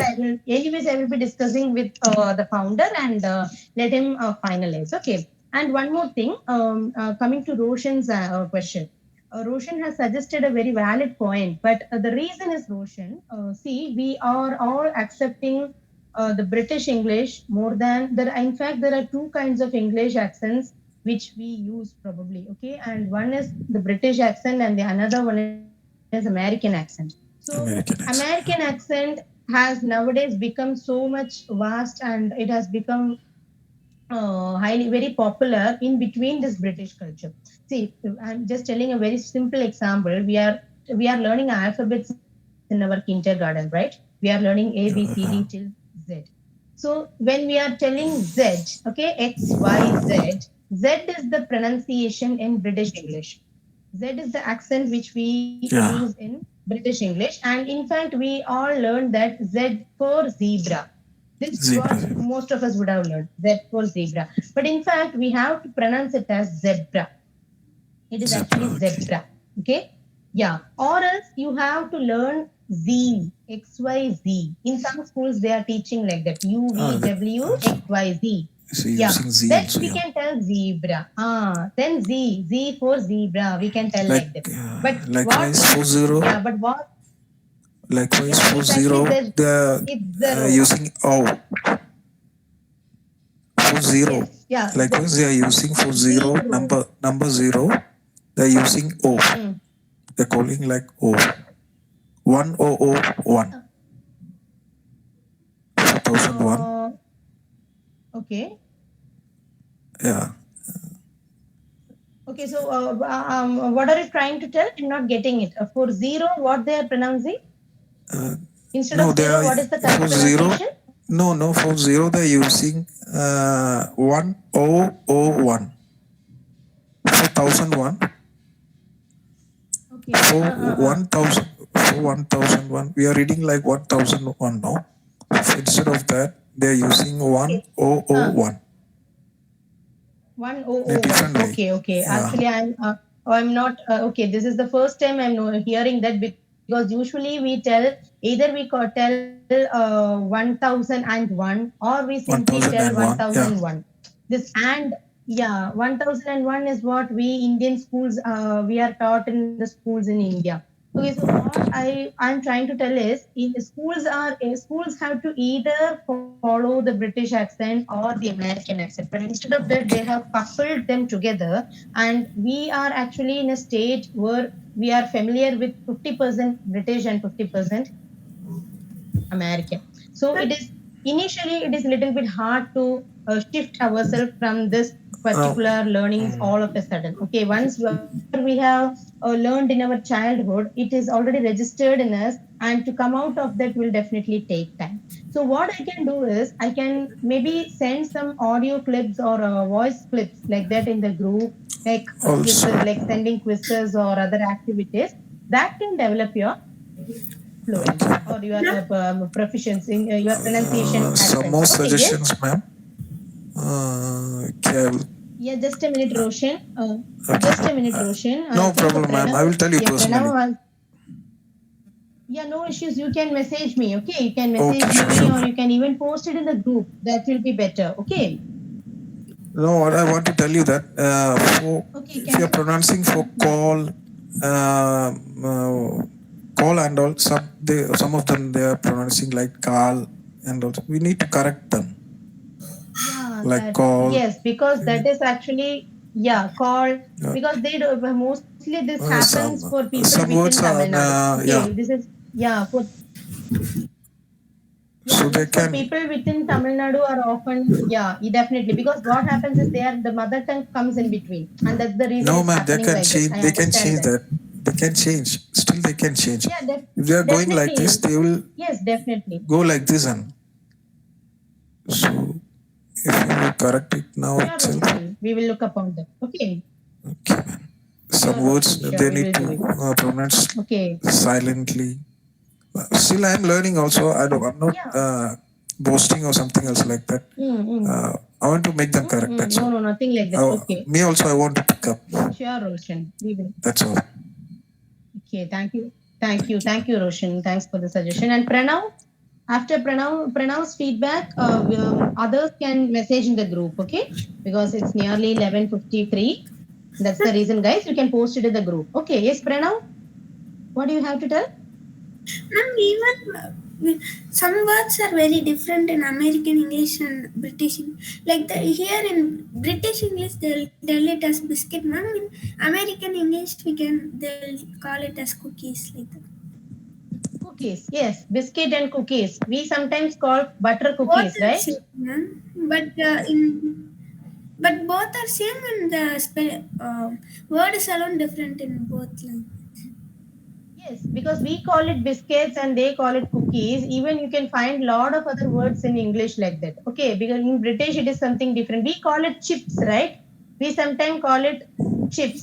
I will be discussing with the founder, and let him finalize. Okay. And one more thing, coming to Roshan's question. Roshan has suggested a very valid point, but the reason is Roshan. See, we are all accepting the British English more than there. In fact, there are two kinds of English accents which we use probably. Okay, and one is the British accent, and the another one is American accent. So American accent has nowadays become so much vast, and it has become highly very popular in between this British culture. See, I'm just telling a very simple example. We are learning alphabets in our kindergarten, right? We are learning A B C D till Z. So when we are telling Z, okay, X Y Z, Z is the pronunciation in British English. Z is the accent which we use in British English, and in fact, we all learned that Z for zebra. This is what most of us would have learned, Z for zebra. But in fact, we have to pronounce it as zebra. It is actually zebra. Okay? Yeah. Or else you have to learn Z, XYZ. In some schools, they are teaching like that, UVWXYZ. So Yeah, using Z then also, we yeah. can tell zebra. Then Z for zebra. We can tell like that. But likewise what? for zero. Yeah, but what? Likewise Yeah, for it's actually zero, they're it's zero. using O. For zero. Yes, yeah. Likewise, they are using for zero, number zero. They're using O. They're calling like O. 1001. 4001. Okay. Yeah. Okay, so what are you trying to tell? I'm not getting it. For zero, what they are pronouncing? Instead No, of they zero, are what is the correct for zero. pronunciation? No, for zero they're using 1001. For 1001. Okay. For 1000. For 1001. We are reading like 1001 now. So instead of that, they're using 1001. 1001. Okay. Yeah. Actually, I'm not okay. This is the first time I'm hearing that, because usually we tell either we tell 1001, or we simply tell 1001. This and yeah, 1001 is what we Indian schools we are taught in the schools in India. Okay, so what I'm trying to tell is, schools have to either follow the British accent or the American accent, but instead of that, they have coupled them together, and we are actually in a state where we are familiar with 50% British and 50% American. So it is initially it is a little bit hard to shift ourselves from this particular learnings all of a sudden. Okay, once we have learned in our childhood, it is already registered in us, and to come out of that will definitely take time. So what I can do is I can maybe send some audio clips or voice clips like that in the group, like quizzes, like sending quizzes or other activities that can develop your fluency or your proficiency in your pronunciation. Some more suggestions, ma'am. Yeah, just a minute, Roshan. Okay. Just a minute, Roshan. No I think problem, ma'am. Pranav- I will tell you yeah, personally. Yeah, no issues. You can message me. Okay, you can message Okay, sure, me, sure. or you can even post it in the group. That will be better. Okay. No, what I want to tell you that Okay. if you're pronouncing for call, call and all, some of them they are pronouncing like call and also we need to correct them Yeah, like call. yes, because that is actually called Uh, because they do mostly this happens for people some within words are Tamil Nadu. yeah, Okay, this is for so they this for can. people within Tamil Nadu are often definitely because what happens is the mother tongue comes in between and that's the reason No, it's ma'am, they happening can like this. change. I They can understand change that. that. They can change. Still, they can change. Yeah, If they are going like this, definitely. they will Yes, definitely. go like this, and so if you will correct it now Sure, itself, Roshan. We will look upon that. Okay. okay, man. Some Sure, words Roshan. Sure, they we need will to do it. pronounce Okay. silently. Still, I am learning also. I'm not boasting or something else like that. I want to make them correct. That's all. No, nothing like that. Okay. Me also, I want to pick up. Sure, Roshan. We will. That's all. Okay, thank you. Thank you, Roshan. Thanks for the suggestion. And Pranav, after Pranav's feedback, others can message in the group, okay? Because it's nearly 11:53. That's the reason, guys. You can post it in the group. Okay, yes, Pranav, what do you have to tell? And even some words are very different in American English and British. Like here in British English, they'll tell it as biscuit, ma'am. In American English, they'll call it as cookies, like that. Cookies, yes, biscuit and cookies. We sometimes call butter Both cookies, are right? same, ma'am. But both are same, and the word is alone different in both languages. Yes, because we call it biscuits and they call it cookies. Even you can find a lot of other words in English like that. Okay, because in British it is something different. We call it chips, right? We sometimes call it chips.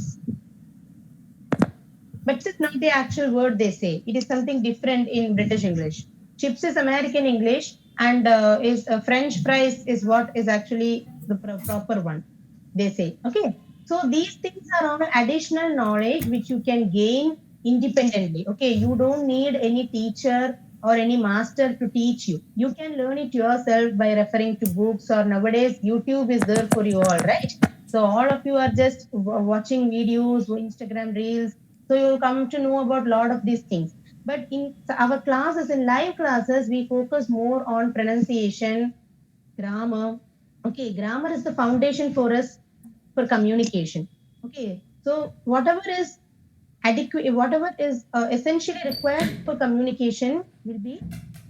But it's not the actual word they say. It is something different in British English. Chips is American English and is French fries is what is actually the proper one. They say. Okay. So these things are all additional knowledge which you can gain independently. Okay. You don't need any teacher or any master to teach you. You can learn it yourself by referring to books or nowadays YouTube is there for you all, right? So all of you are just watching videos, Instagram reels, so you'll come to know about a lot of these things. But in our classes, in live classes, we focus more on pronunciation, grammar. Okay, grammar is the foundation for us for communication. Okay, so whatever is adequate, whatever is essentially required for communication will be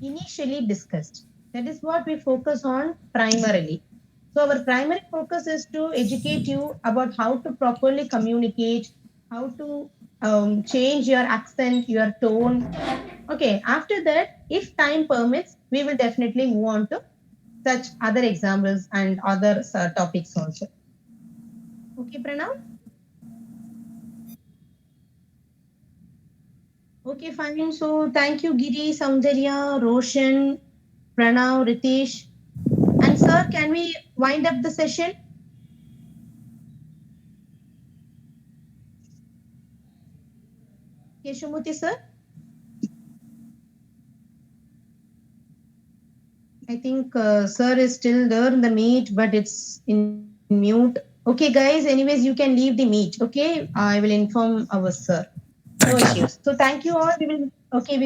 initially discussed. That is what we focus on primarily. So our primary focus is to educate you about how to properly communicate, how to change your accent, your tone. Okay, after that, if time permits, we will definitely move on to such other examples and other topics also. Okay, Pranav? Okay, fine. So thank you, Giri, Saundarya, Roshan, Pranav, Ritesh. And sir, can we wind up the session? Keshumuti, sir? I think sir is still there in the meet, but it's in mute. Okay, guys, anyways, you can leave the meet. Okay, I will inform our sir. No issues. So thank you all. We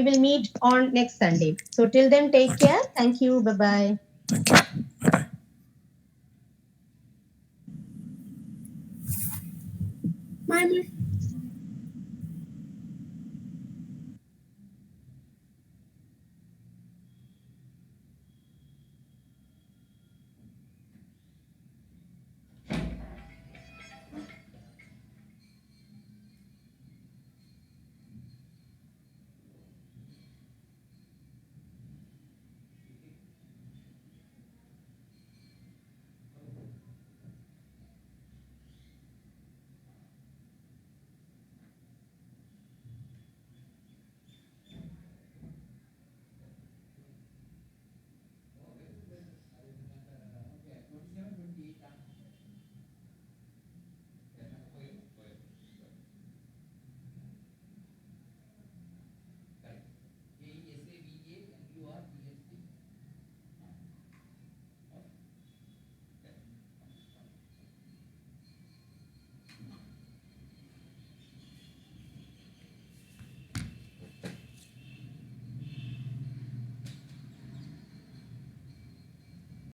will meet on next Sunday. So till then, take care. Thank you. Bye-bye. Thank you. Bye-bye. Bye, ma'am.